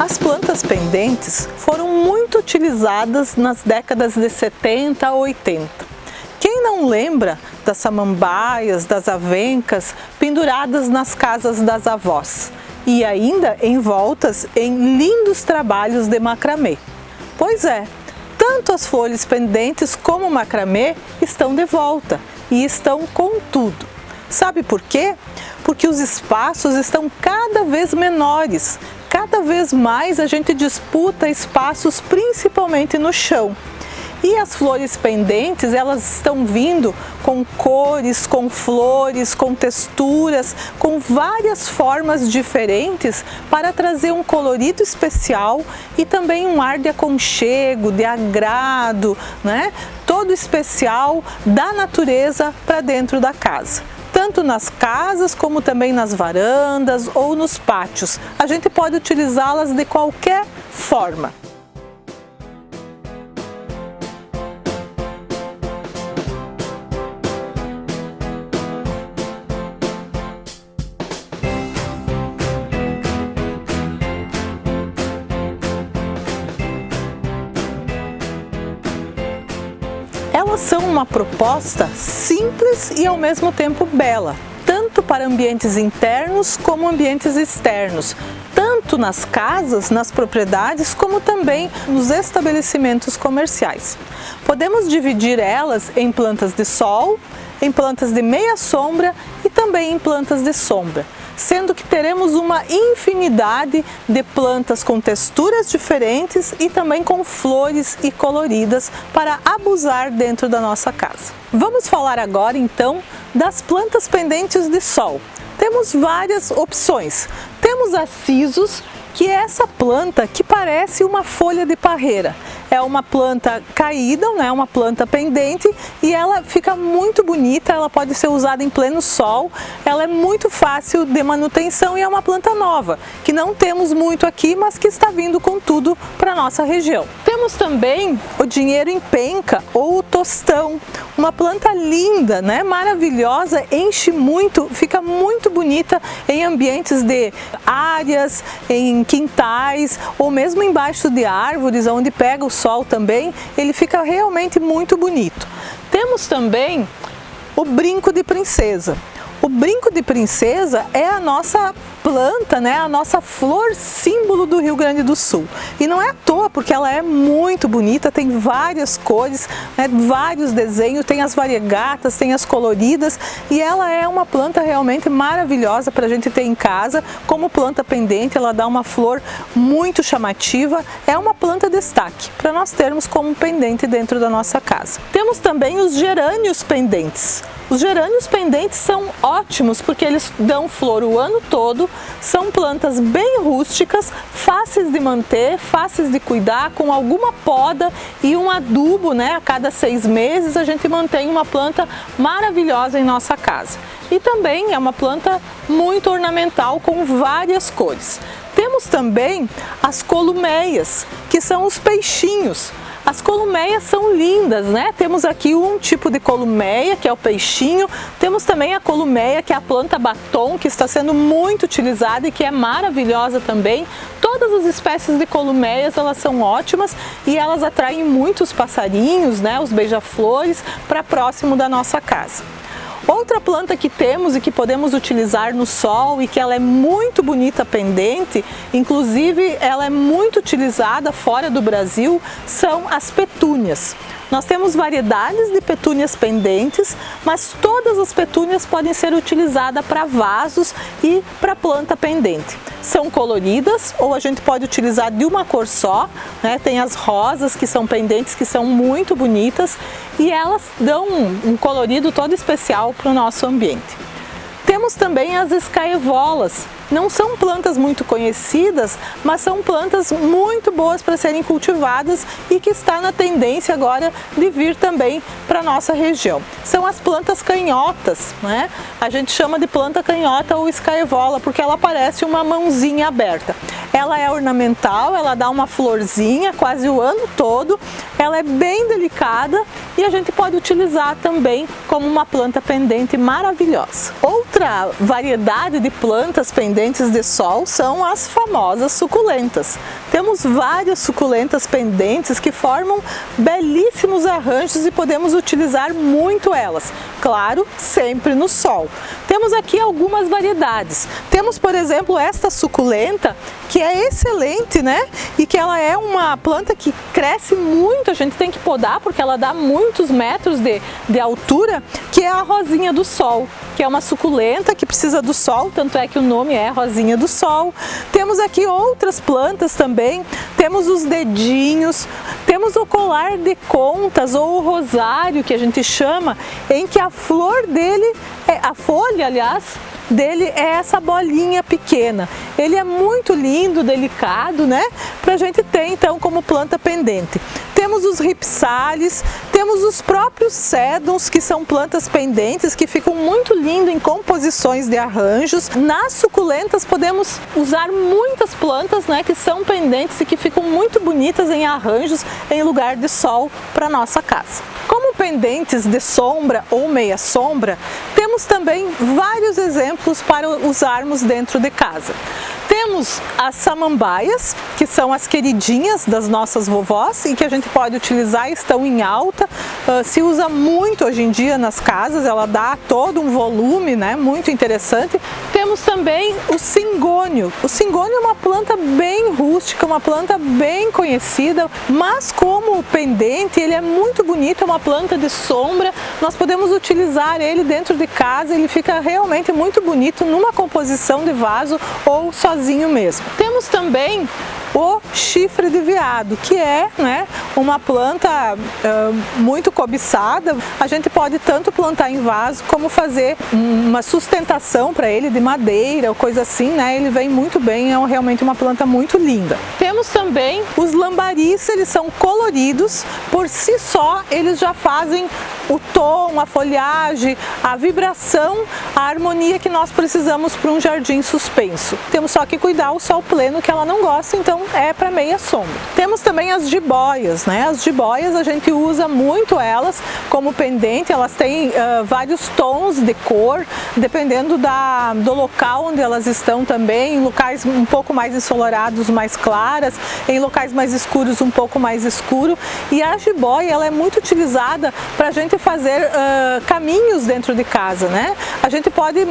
As plantas pendentes foram muito utilizadas nas décadas de 70 a 80. Quem não lembra das samambaias, das avencas penduradas nas casas das avós e ainda envoltas em lindos trabalhos de macramê? Pois é, tanto as flores pendentes como o macramê estão de volta e estão com tudo. Sabe por quê? Porque os espaços estão cada vez menores. Cada vez mais a gente disputa espaços principalmente no chão. E as flores pendentes, elas estão vindo com cores, com flores, com texturas, com várias formas diferentes para trazer um colorido especial e também um ar de aconchego, de agrado, né? Todo especial da natureza para dentro da casa. Tanto nas casas como também nas varandas ou nos pátios. A gente pode utilizá-las de qualquer forma. Elas são uma proposta simples e ao mesmo tempo bela, tanto para ambientes internos como ambientes externos, tanto nas casas, nas propriedades, como também nos estabelecimentos comerciais. Podemos dividir elas em plantas de sol, em plantas de meia sombra e também em plantas de sombra, sendo que teremos uma infinidade de plantas com texturas diferentes e também com flores e coloridas para abusar dentro da nossa casa. Vamos falar agora então das plantas pendentes de sol. Temos várias opções. Temos a Cissus, que é essa planta que parece uma folha de parreira. É uma planta caída, né? Uma planta pendente e ela fica muito bonita, ela pode ser usada em pleno sol, ela é muito fácil de manutenção e é uma planta nova, que não temos muito aqui, mas que está vindo com tudo para a nossa região. Temos também o dinheiro em penca ou o tostão, uma planta linda, né? Maravilhosa, enche muito, fica muito bonita em ambientes de áreas, em quintais ou mesmo embaixo de árvores, onde pega o sol também, ele fica realmente muito bonito. Temos também o brinco de princesa. O brinco de princesa é a nossa planta, né? A nossa flor símbolo do Rio Grande do Sul. E não é à toa, porque ela é muito bonita, tem várias cores, né? Vários desenhos, tem as variegatas, tem as coloridas e ela é uma planta realmente maravilhosa para a gente ter em casa. Como planta pendente, ela dá uma flor muito chamativa, é uma planta destaque para nós termos como pendente dentro da nossa casa. Temos também os gerânios pendentes. Os gerânios pendentes são ótimos porque eles dão flor o ano todo, são plantas bem rústicas, fáceis de manter, fáceis de cuidar, com alguma poda e um adubo, né? A cada 6 meses a gente mantém uma planta maravilhosa em nossa casa. E também é uma planta muito ornamental com várias cores. Temos também as columeias, que são os peixinhos. As columeias são lindas, né? Temos aqui um tipo de columeia, que é o peixinho. Temos também a columeia, que é a planta batom, que está sendo muito utilizada e que é maravilhosa também. Todas as espécies de columeias, elas são ótimas e elas atraem muitos passarinhos, né? Os beija-flores, para próximo da nossa casa. Outra planta que temos e que podemos utilizar no sol e que ela é muito bonita pendente, inclusive ela é muito utilizada fora do Brasil, são as petúnias. Nós temos variedades de petúnias pendentes, mas todas as petúnias podem ser utilizadas para vasos e para planta pendente. São coloridas ou a gente pode utilizar de uma cor só, né? Tem as rosas que são pendentes, que são muito bonitas e elas dão um colorido todo especial para o nosso ambiente. Temos também as escaevolas. Não são plantas muito conhecidas, mas são plantas muito boas para serem cultivadas e que está na tendência agora de vir também para a nossa região. São as plantas canhotas, né? A gente chama de planta canhota ou escaevola porque ela parece uma mãozinha aberta. Ela é ornamental, ela dá uma florzinha quase o ano todo, ela é bem delicada e a gente pode utilizar também como uma planta pendente maravilhosa. Outra variedade de plantas pendentes de sol são as famosas suculentas. Temos várias suculentas pendentes que formam belíssimos arranjos e podemos utilizar muito elas, claro, sempre no sol. Temos aqui algumas variedades. Temos, por exemplo, esta suculenta, que é excelente, né? E que ela é uma planta que cresce muito, a gente tem que podar porque ela dá muitos metros de altura, que é a rosinha do sol, que é uma suculenta que precisa do sol, tanto é que o nome é rosinha do sol. Temos aqui outras plantas também, temos os dedinhos, temos o colar de contas ou o rosário, que a gente chama, em que a flor dele, a folha, aliás, dele é essa bolinha pequena. Ele é muito lindo, delicado, né? Pra gente ter então como planta pendente. Temos os ripsales, temos os próprios sédums, que são plantas pendentes que ficam muito lindo em composições de arranjos. Nas suculentas podemos usar muitas plantas, né, que são pendentes e que ficam muito bonitas em arranjos em lugar de sol para nossa casa. Como pendentes de sombra ou meia sombra, temos também vários exemplos para usarmos dentro de casa. Temos as samambaias, que são as queridinhas das nossas vovós e que a gente pode utilizar, estão em alta, se usa muito hoje em dia nas casas, ela dá todo um volume, né, muito interessante. Temos também o cingônio. O cingônio é uma planta bem rústica, uma planta bem conhecida, mas como pendente ele é muito bonito, é uma planta de sombra, nós podemos utilizar ele dentro de casa, ele fica realmente muito bonito numa composição de vaso ou sozinho mesmo. Temos também o chifre de veado, que é, né, uma planta muito cobiçada. A gente pode tanto plantar em vaso como fazer uma sustentação para ele de madeira ou coisa assim, né? Ele vem muito bem, é realmente uma planta muito linda. Temos também os lambaris, eles são coloridos, por si só eles já fazem o tom, a folhagem, a vibração, a harmonia que nós precisamos para um jardim suspenso. Temos só que cuidar o sol pleno que ela não gosta, então é para meia sombra. Temos também as jiboias, né? As jiboias a gente usa muito elas como pendente, elas têm vários tons de cor, dependendo do local onde elas estão também, em locais um pouco mais ensolarados, mais claras, em locais mais escuros, um pouco mais escuro. E a jiboia, ela é muito utilizada para a gente fazer caminhos dentro de casa, né? A gente pode,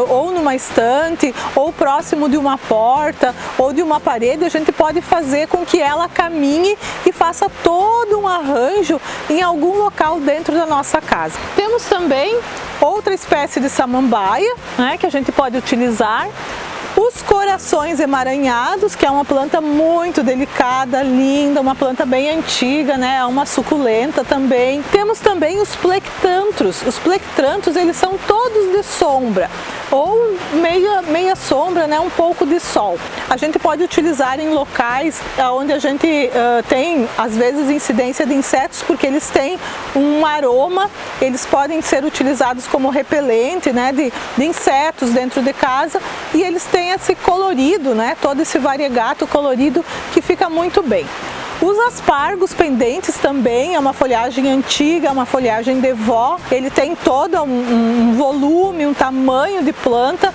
ou numa estante, ou próximo de uma porta, ou de uma parede, a gente pode fazer com que ela caminhe e faça todo um arranjo em algum local dentro da nossa casa. Temos também outra espécie de samambaia, né, que a gente pode utilizar. Os corações emaranhados, que é uma planta muito delicada, linda, uma planta bem antiga, né? É uma suculenta também. Temos também os plectantros. Os plectantros, eles são todos de sombra, ou meia sombra, né? Um pouco de sol. A gente pode utilizar em locais onde a gente tem, às vezes, incidência de insetos, porque eles têm um aroma, eles podem ser utilizados como repelente, né? De insetos dentro de casa, e eles têm esse colorido, né? Todo esse variegato colorido que fica muito bem. Os aspargos pendentes também é uma folhagem antiga, uma folhagem de vó. Ele tem todo um volume, um tamanho de planta.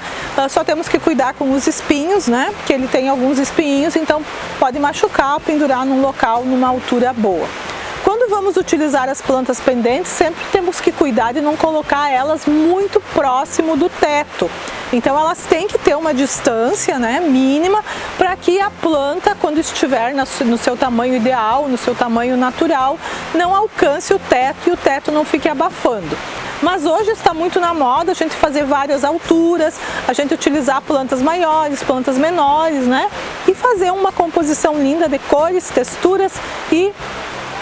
Só temos que cuidar com os espinhos, né? Que ele tem alguns espinhos, então pode machucar ou pendurar num local, numa altura boa. Quando vamos utilizar as plantas pendentes, sempre temos que cuidar de não colocar elas muito próximo do teto. Então elas têm que ter uma distância, né, mínima, para que a planta, quando estiver no seu tamanho ideal, no seu tamanho natural, não alcance o teto e o teto não fique abafando. Mas hoje está muito na moda a gente fazer várias alturas, a gente utilizar plantas maiores, plantas menores, né? E fazer uma composição linda de cores, texturas e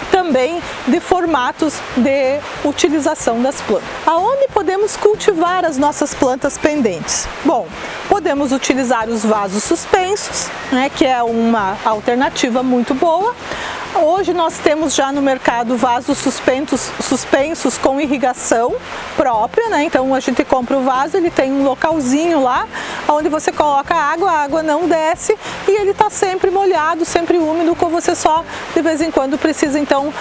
também de formatos de utilização das plantas. Aonde podemos cultivar as nossas plantas pendentes? Bom, podemos utilizar os vasos suspensos, né, que é uma alternativa muito boa. Hoje nós temos já no mercado vasos suspensos com irrigação própria, né? Então a gente compra o vaso, ele tem um localzinho lá, onde você coloca a água não desce e ele está sempre molhado, sempre úmido, com você só de vez em quando precisa então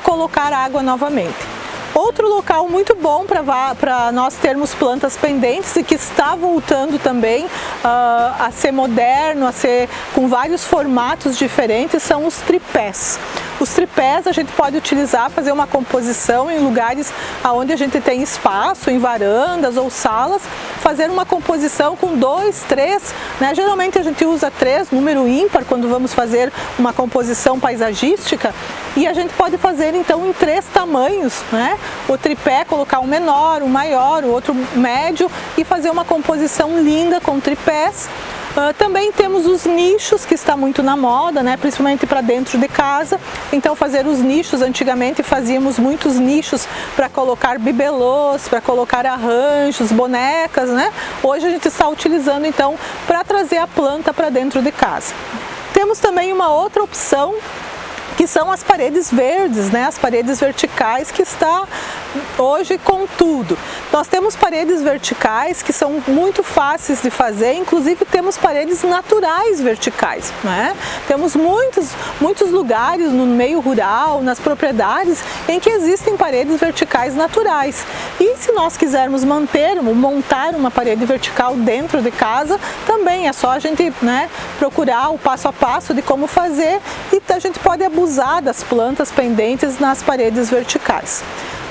colocar água novamente. Outro local muito bom para nós termos plantas pendentes e que está voltando também a ser moderno, a ser com vários formatos diferentes, são os tripés. Os tripés a gente pode utilizar, fazer uma composição em lugares onde a gente tem espaço, em varandas ou salas, fazer uma composição com 2, 3, né? Geralmente a gente usa 3, número ímpar, quando vamos fazer uma composição paisagística, e a gente pode fazer então em 3 tamanhos, né? O tripé, colocar um menor, um maior, o outro médio e fazer uma composição linda com tripés. Também temos os nichos, que está muito na moda, né? Principalmente para dentro de casa. Então fazer os nichos, antigamente fazíamos muitos nichos para colocar bibelôs, para colocar arranjos, bonecas, né? Hoje a gente está utilizando então para trazer a planta para dentro de casa. Temos também uma outra opção, que são as paredes verdes, né? As paredes verticais, que está hoje com tudo. Nós temos paredes verticais que são muito fáceis de fazer, inclusive temos paredes naturais verticais, né? Temos muitos lugares no meio rural, nas propriedades, em que existem paredes verticais naturais. E se nós quisermos montar uma parede vertical dentro de casa, também é só a gente, né, procurar o passo a passo de como fazer, e a gente pode abusar das plantas pendentes nas paredes verticais.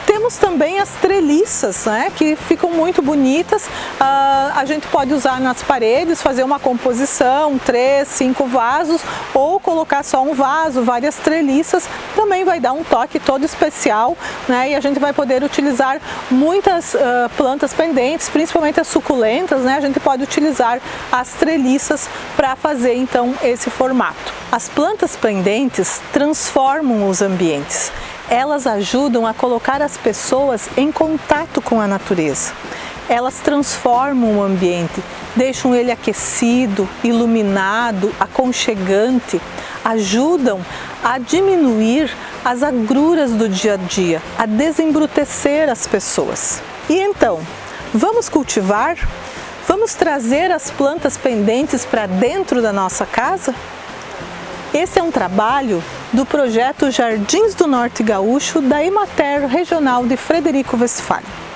Temos também as treliças, né, que ficam muito bonitas. A gente pode usar nas paredes, fazer uma composição, 3, 5 vasos, ou colocar só um vaso, várias treliças, também vai dar um toque todo especial, né, e a gente vai poder utilizar muitas plantas pendentes, principalmente as suculentas, né, a gente pode utilizar as treliças para fazer então esse formato. As plantas pendentes transformam os ambientes. Elas ajudam a colocar as pessoas em contato com a natureza. Elas transformam o ambiente, deixam ele aquecido, iluminado, aconchegante, ajudam a diminuir as agruras do dia a dia, a desembrutecer as pessoas. E então, vamos cultivar? Vamos trazer as plantas pendentes para dentro da nossa casa? Esse é um trabalho do projeto Jardins do Norte Gaúcho da Emater Regional de Frederico Westphalen.